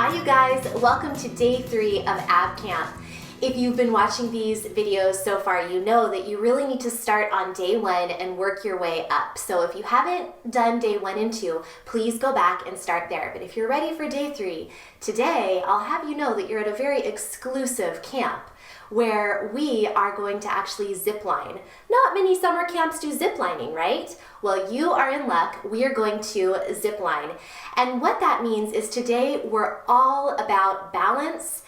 Hi you guys, welcome to day 3 of ab camp. If you've been watching these videos so far, you know that you really need to start on day 1 and work your way up. So if you haven't done day 1 and 2, please go back and start there. But if you're ready for day 3, today I'll have you know that you're at a very exclusive camp where we are going to actually zipline. Not many summer camps do ziplining, right? Well, you are in luck. We are going to zipline. And what that means is today we're all about balance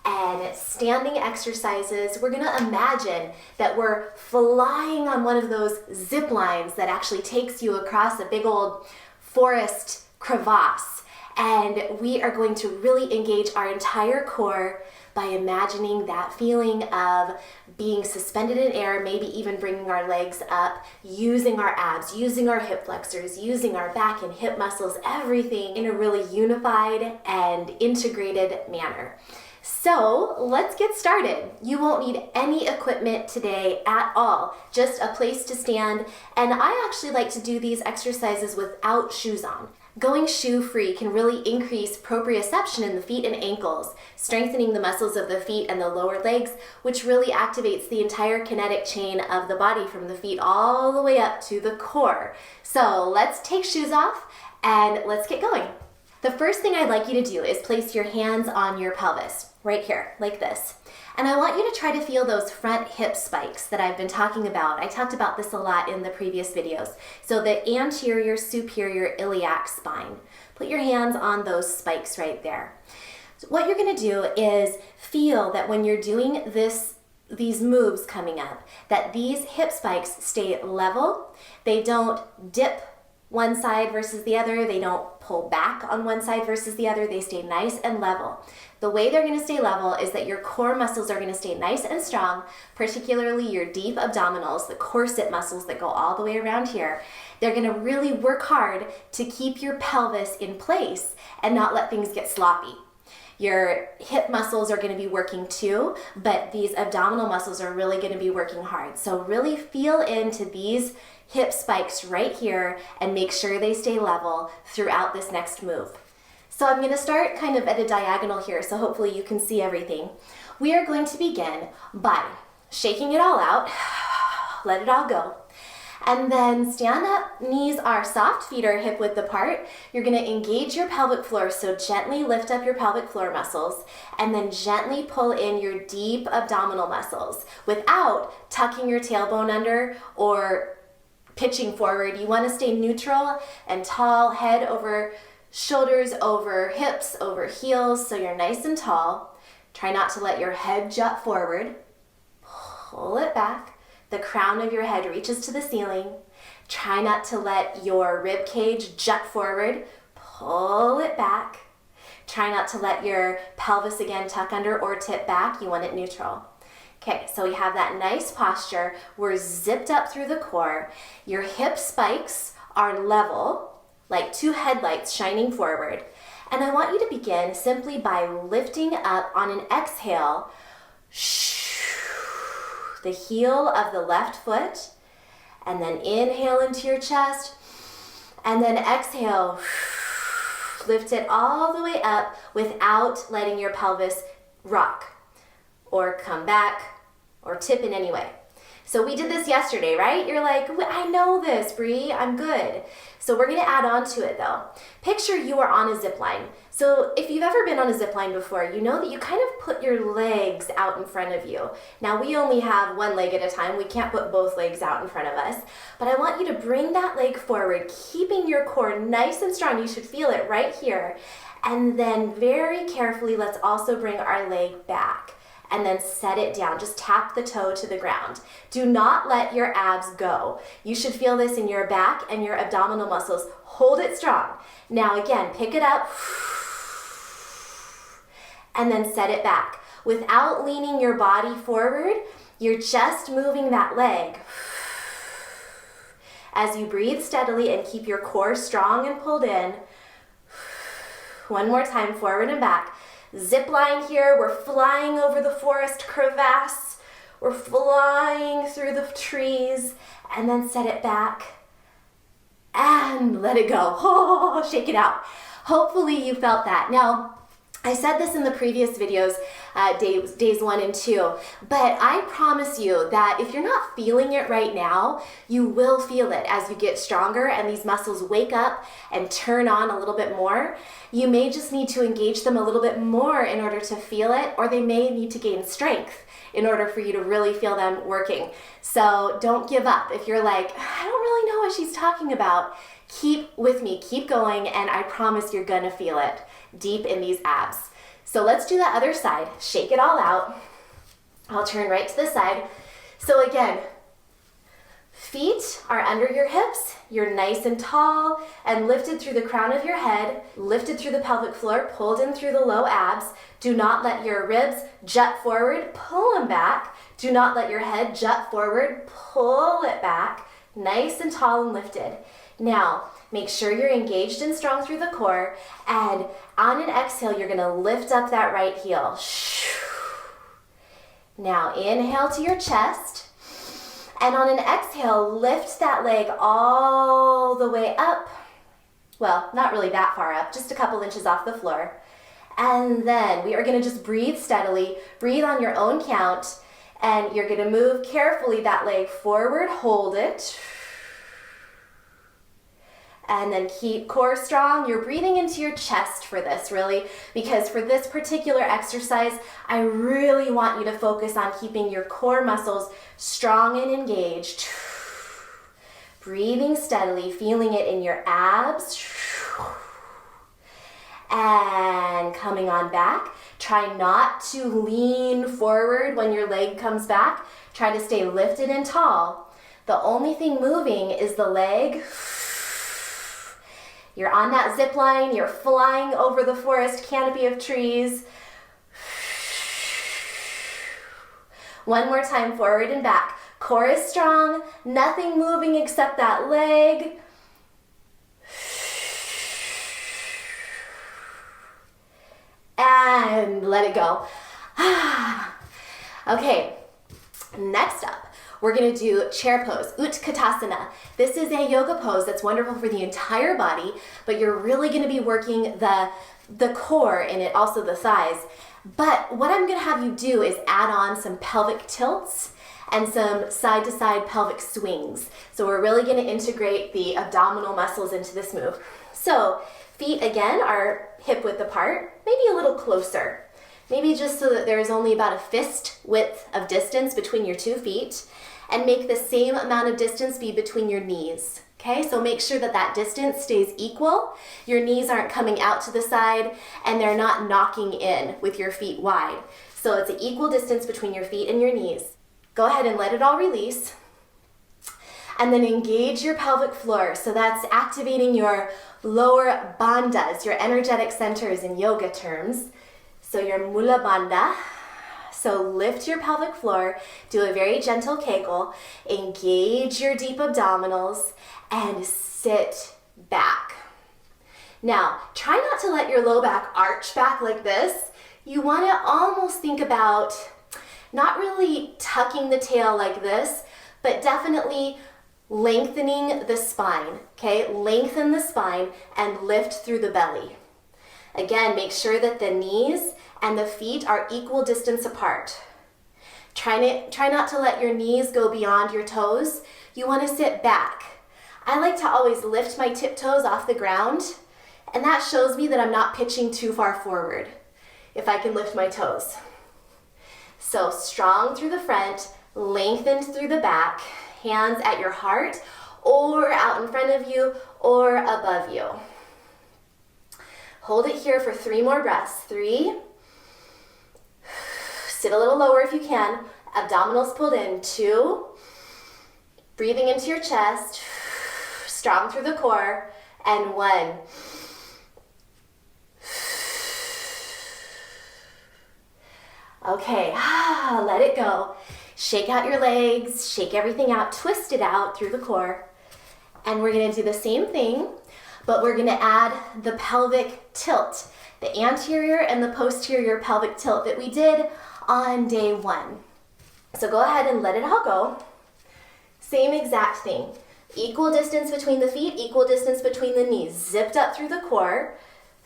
and standing exercises. We're gonna imagine that we're flying on one of those zip lines that actually takes you across a big old forest crevasse. And we are going to really engage our entire core by imagining that feeling of being suspended in air, maybe even bringing our legs up, using our abs, using our hip flexors, using our back and hip muscles, everything in a really unified and integrated manner. So let's get started. You won't need any equipment today at all, just a place to stand. And I actually like to do these exercises without shoes on. Going shoe-free can really increase proprioception in the feet and ankles, strengthening the muscles of the feet and the lower legs, which really activates the entire kinetic chain of the body from the feet all the way up to the core. So let's take shoes off and let's get going. The first thing I'd like you to do is place your hands on your pelvis, right here, like this. And I want you to try to feel those front hip spikes that I've been talking about. I talked about this a lot in the previous videos. So the anterior superior iliac spine. Put your hands on those spikes right there. So what you're gonna do is feel that when you're doing these moves coming up, that these hip spikes stay level. They don't dip one side versus the other. They don't pull back on one side versus the other. They stay nice and level. The way they're going to stay level is that your core muscles are going to stay nice and strong, particularly your deep abdominals, the corset muscles that go all the way around here. They're going to really work hard to keep your pelvis in place and not let things get sloppy. Your hip muscles are going to be working too, but these abdominal muscles are really going to be working hard. So really feel into these hip spikes right here and make sure they stay level throughout this next move. So I'm going to start kind of at a diagonal here, so hopefully you can see everything. We are going to begin by shaking it all out, let it all go. And then stand up, knees are soft, feet are hip width apart. You're gonna engage your pelvic floor, so gently lift up your pelvic floor muscles and then gently pull in your deep abdominal muscles without tucking your tailbone under or pitching forward. You wanna stay neutral and tall, head over shoulders, over hips, over heels, so you're nice and tall. Try not to let your head jut forward. Pull it back. The crown of your head reaches to the ceiling. Try not to let your rib cage jut forward. Pull it back. Try not to let your pelvis again tuck under or tip back. You want it neutral. Okay, so we have that nice posture. We're zipped up through the core. Your hip spikes are level, like two headlights shining forward. And I want you to begin simply by lifting up on an exhale, the heel of the left foot, and then inhale into your chest, and then exhale, lift it all the way up without letting your pelvis rock or come back or tip in any way. So we did this yesterday, right? You're like, I know this, Bree, I'm good. So we're gonna add on to it though. Picture you are on a zip line. So if you've ever been on a zip line before, you know that you kind of put your legs out in front of you. Now we only have one leg at a time. We can't put both legs out in front of us. But I want you to bring that leg forward, keeping your core nice and strong. You should feel it right here. And then very carefully, let's also bring our leg back. And then set it down. Just tap the toe to the ground. Do not let your abs go. You should feel this in your back and your abdominal muscles. Hold it strong. Now again, pick it up and then set it back. Without leaning your body forward, you're just moving that leg. As you breathe steadily and keep your core strong and pulled in. One more time, forward and back. Zip line here, we're flying over the forest crevasse. We're flying through the trees and then set it back and let it go. Oh, shake it out. Hopefully you felt that. Now, I said this in the previous videos, days 1 and 2, but I promise you that if you're not feeling it right now, you will feel it as you get stronger and these muscles wake up and turn on a little bit more. You may just need to engage them a little bit more in order to feel it, or they may need to gain strength in order for you to really feel them working. So don't give up. If you're like, I don't really know what she's talking about, keep with me, keep going, and I promise you're gonna feel it deep in these abs. So let's do the other side. Shake it all out. I'll turn right to the side. So again, feet are under your hips. You're nice and tall and lifted through the crown of your head, lifted through the pelvic floor, pulled in through the low abs. Do not let your ribs jut forward, pull them back. Do not let your head jut forward, pull it back. Nice and tall and lifted. Now, make sure you're engaged and strong through the core, and on an exhale, you're gonna lift up that right heel. Now, inhale to your chest, and on an exhale, lift that leg all the way up. Well, not really that far up, just a couple inches off the floor. And then we are gonna just breathe steadily, breathe on your own count, and you're gonna move carefully that leg forward, hold it. And then keep core strong. You're breathing into your chest for this, really, because for this particular exercise, I really want you to focus on keeping your core muscles strong and engaged. Breathing steadily, feeling it in your abs. And coming on back. Try not to lean forward when your leg comes back. Try to stay lifted and tall. The only thing moving is the leg. You're on that zip line, you're flying over the forest canopy of trees. One more time, forward and back. Core is strong, nothing moving except that leg. And let it go. Okay, next up, we're gonna do chair pose, Utkatasana. This is a yoga pose that's wonderful for the entire body, but you're really gonna be working the core in it, also the thighs. But what I'm gonna have you do is add on some pelvic tilts and some side-to-side pelvic swings. So we're really gonna integrate the abdominal muscles into this move. So feet again are hip width apart, maybe a little closer. Maybe just so that there's only about a fist width of distance between your 2 feet, and make the same amount of distance be between your knees. Okay, so make sure that that distance stays equal. Your knees aren't coming out to the side and they're not knocking in with your feet wide. So it's an equal distance between your feet and your knees. Go ahead and let it all release. And then engage your pelvic floor. So that's activating your lower bandhas, your energetic centers in yoga terms. So your Mula Bandha. So lift your pelvic floor, do a very gentle kegel, engage your deep abdominals, and sit back. Now, try not to let your low back arch back like this. You want to almost think about not really tucking the tail like this, but definitely lengthening the spine, okay? Lengthen the spine and lift through the belly. Again, make sure that the knees and the feet are equal distance apart. Try not to let your knees go beyond your toes. You want to sit back. I like to always lift my tiptoes off the ground, and that shows me that I'm not pitching too far forward if I can lift my toes. So strong through the front, lengthened through the back, hands at your heart or out in front of you or above you. Hold it here for 3 more breaths. 3. Sit a little lower if you can. Abdominals pulled in. 2. Breathing into your chest. Strong through the core. And 1. Okay, let it go. Shake out your legs, shake everything out, twist it out through the core. And we're gonna do the same thing, but we're gonna add the pelvic tilt, the anterior and the posterior pelvic tilt that we did on day 1. So go ahead and let it all go. Same exact thing. Equal distance between the feet, equal distance between the knees. Zipped up through the core.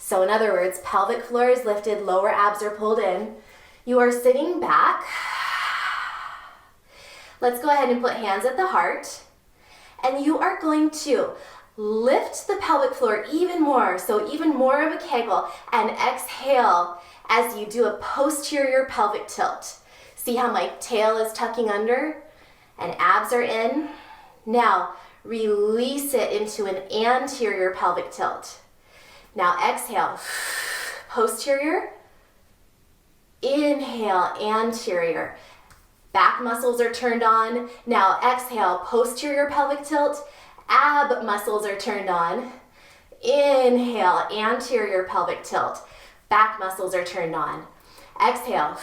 So in other words, pelvic floor is lifted, lower abs are pulled in. You are sitting back. Let's go ahead and put hands at the heart. And you are going to lift the pelvic floor even more, so even more of a kegel, and exhale as you do a posterior pelvic tilt. See how my tail is tucking under and abs are in? Now, release it into an anterior pelvic tilt. Now exhale, posterior, inhale, anterior. Back muscles are turned on. Now exhale, posterior pelvic tilt, ab muscles are turned on. Inhale, anterior pelvic tilt, back muscles are turned on. Exhale,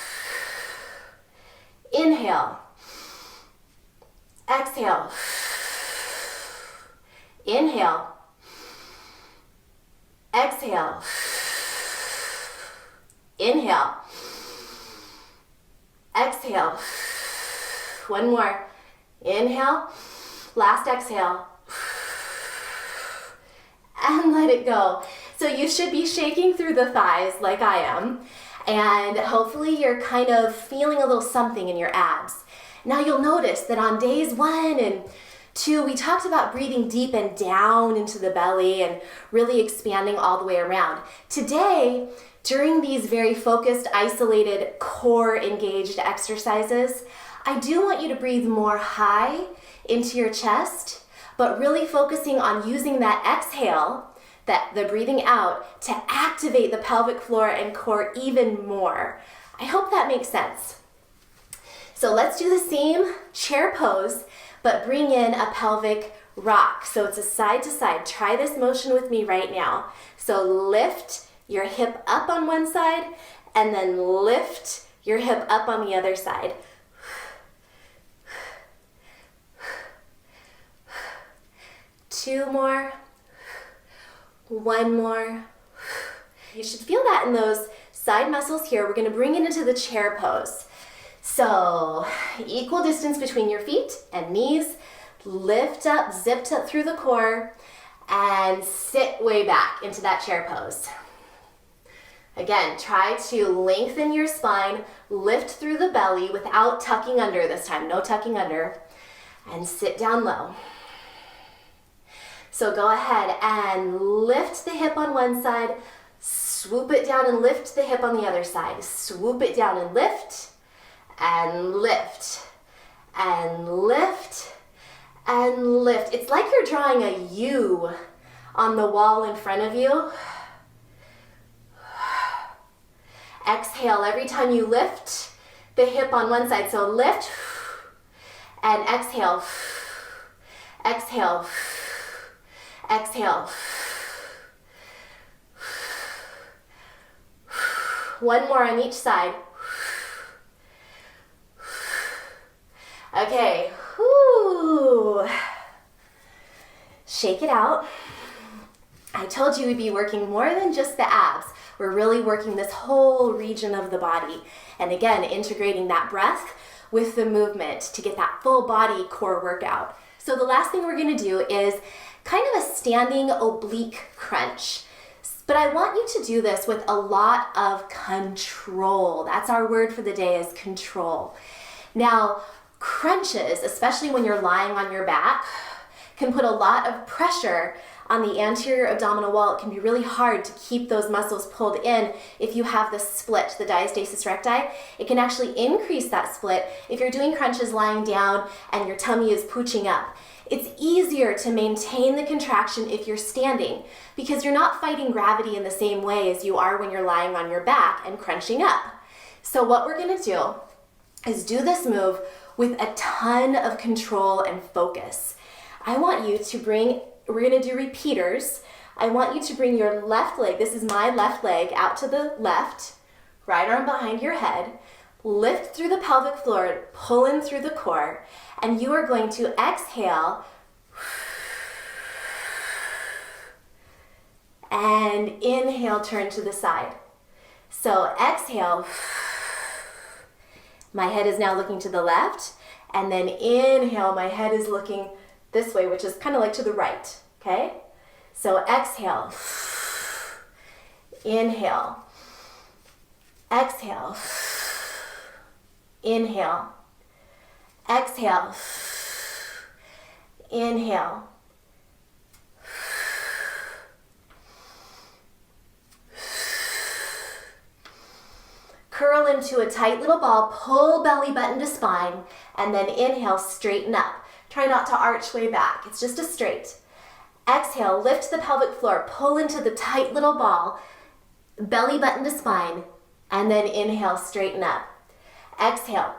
inhale, exhale, inhale, exhale, inhale, exhale. One more. Inhale, last exhale, and let it go. So you should be shaking through the thighs like I am, and hopefully you're kind of feeling a little something in your abs. Now you'll notice that on days 1 and 2, we talked about breathing deep and down into the belly and really expanding all the way around. Today, during these very focused, isolated, core engaged exercises, I do want you to breathe more high into your chest, but really focusing on using that exhale, the breathing out, to activate the pelvic floor and core even more. I hope that makes sense. So let's do the same chair pose, but bring in a pelvic rock. So it's a side to side. Try this motion with me right now. So lift your hip up on one side, and then lift your hip up on the other side. 2 more. 1 more. You should feel that in those side muscles here. We're going to bring it into the chair pose. So equal distance between your feet and knees. Lift up, zipped up through the core, and sit way back into that chair pose. Again, try to lengthen your spine, lift through the belly without tucking under this time. No tucking under. And sit down low. So go ahead and lift the hip on one side, swoop it down and lift the hip on the other side. Swoop it down and lift, and lift, and lift, and lift. It's like you're drawing a U on the wall in front of you. Exhale every time you lift the hip on one side. So lift, and exhale, exhale, exhale. 1 more on each side. Okay, whoo. Shake it out. I told you we'd be working more than just the abs. We're really working this whole region of the body. And again, integrating that breath with the movement to get that full body core workout. So the last thing we're gonna do is kind of a standing oblique crunch. But I want you to do this with a lot of control. That's our word for the day, is control. Now, crunches, especially when you're lying on your back, can put a lot of pressure on the anterior abdominal wall. It can be really hard to keep those muscles pulled in if you have the split, the diastasis recti. It can actually increase that split if you're doing crunches lying down and your tummy is pooching up. It's easier to maintain the contraction if you're standing because you're not fighting gravity in the same way as you are when you're lying on your back and crunching up. So what we're gonna do is do this move with a ton of control and focus. I want you to we're gonna do repeaters. I want you to bring your left leg, this is my left leg, out to the left, right arm behind your head, lift through the pelvic floor, pull in through the core, and you are going to exhale and inhale, turn to the side. So exhale, my head is now looking to the left, and then inhale, my head is looking this way, which is kind of like to the right, okay? So exhale, Inhale. Exhale. Inhale. Exhale. Inhale. Curl into a tight little ball, pull belly button to spine, and then inhale, straighten up. Try not to arch way back, it's just a straight. Exhale, lift the pelvic floor, pull into the tight little ball, belly button to spine, and then inhale, straighten up. Exhale.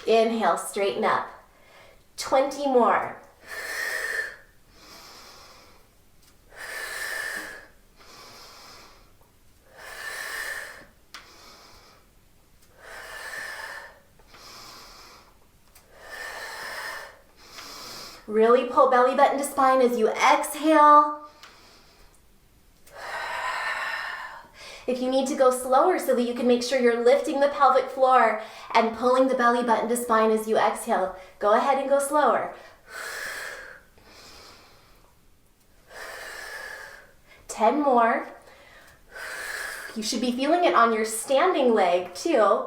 Inhale, straighten up. 20 more. Really pull belly button to spine as you exhale. If you need to go slower so that you can make sure you're lifting the pelvic floor and pulling the belly button to spine as you exhale, go ahead and go slower. 10 more. You should be feeling it on your standing leg too.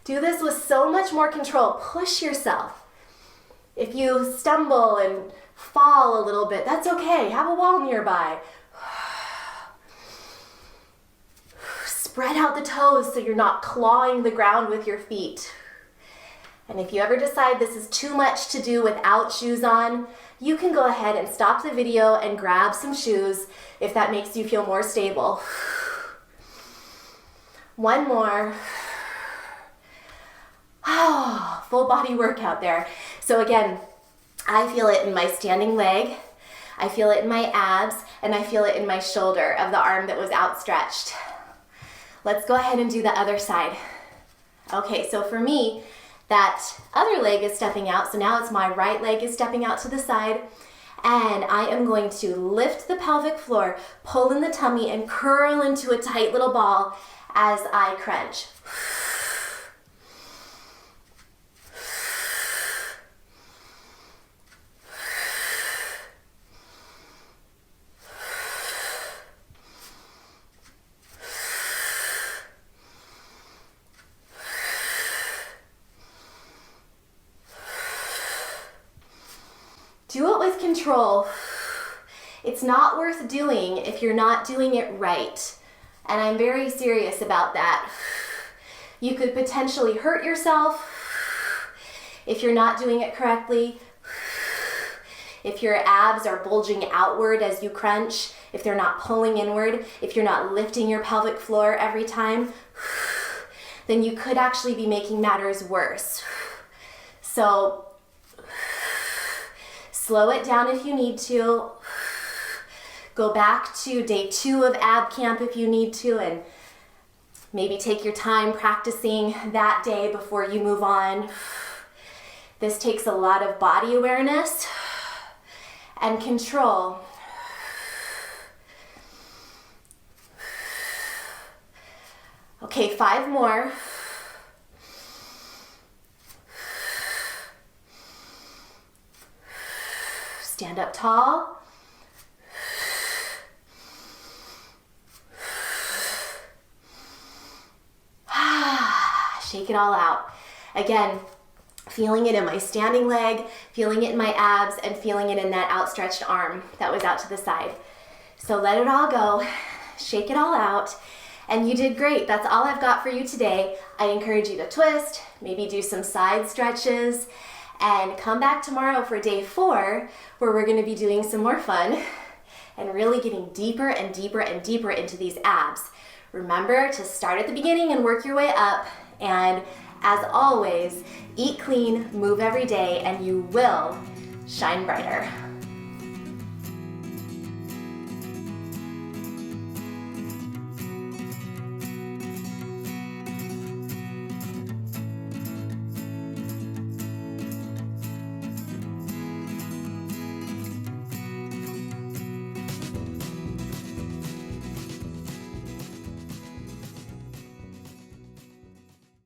Do this with so much more control. Push yourself. If you stumble and fall a little bit, that's okay. Have a wall nearby. Spread out the toes so you're not clawing the ground with your feet. And if you ever decide this is too much to do without shoes on, you can go ahead and stop the video and grab some shoes if that makes you feel more stable. One more. Oh, full body workout there. So again, I feel it in my standing leg, I feel it in my abs, and I feel it in my shoulder of the arm that was outstretched. Let's go ahead and do the other side. Okay, so for me, that other leg is stepping out, so now it's my right leg is stepping out to the side, and I am going to lift the pelvic floor, pull in the tummy, and curl into a tight little ball as I crunch. Do it with control. It's not worth doing if you're not doing it right. And I'm very serious about that. You could potentially hurt yourself if you're not doing it correctly. If your abs are bulging outward as you crunch, if they're not pulling inward, if you're not lifting your pelvic floor every time, then you could actually be making matters worse. So slow it down if you need to. Go back to day 2 of ab camp if you need to, and maybe take your time practicing that day before you move on. This takes a lot of body awareness and control. Okay, 5 more. Stand up tall. Shake it all out. Again, feeling it in my standing leg, feeling it in my abs, and feeling it in that outstretched arm that was out to the side. So let it all go. Shake it all out. And you did great. That's all I've got for you today. I encourage you to twist, maybe do some side stretches, and come back tomorrow for day 4, where we're going to be doing some more fun and really getting deeper and deeper and deeper into these abs. Remember to start at the beginning and work your way up. And as always, eat clean, move every day, and you will shine brighter.